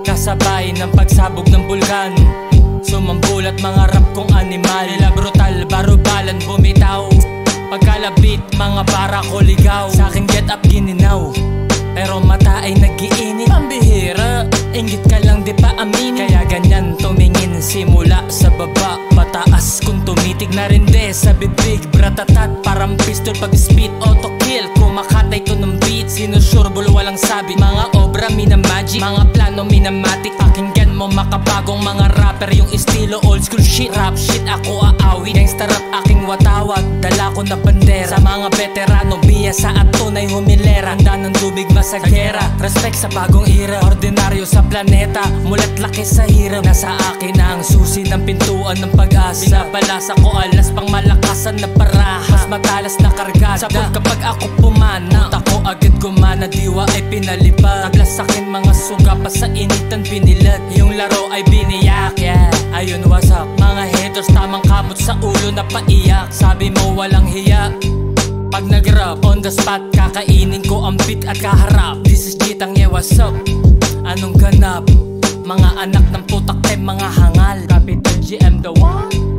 Kasabay ng pagsabog ng bulkan, sumambulat mga rap kong animal. Nila brutal, barubalan, bumitaw. Pagkalabit, mga para ko ligaw. Sa'king get up gininaw, pero mata ay nag-iinit. Pambihira, inggit ka lang di pa aminin. Kaya ganyan tumingin, simula sa baba pataas. Kung tumitig na rin de sa bibig, bratatat, parang pistol pag speed auto kill. Kumakatay to ng beat, sinusurbol walang sabi. Mga obra minamagic, mga plano minamatic. Pakinggan mo makabagong mga rapper, yung estilo old school shit. Rap shit ako aawit, gangsta rap aking watawat. Dala ko na bandera sa mga veterano, biyasa at tunay humilera. Handa ng tubig masagera, respect sa bagong era. Ordinaryo sa planeta, mulat laki sa hirap. Nasa akin na ang susi ng pintuan ng pag-asa. Binabalasa ko alas pang malakasan na paraha. Mas matalas na kargada, sabog kapag ako pumana. Utak ko agad gumana, diwa ay pinalipad. Naglas akin mga suga pa sa initan binilat. Yung laro ay biniyak, yeah. Ayun wasak, mga haters tamang kamot sa ulo na paiyak. Sabi mo walang hiya, pag nag-rap on the spot, kakainin ko ang beat at kaharap. This is Gitang, yeah, what's up? Anong ganap? Mga anak ng putak, mga hangal. Capital GM the one.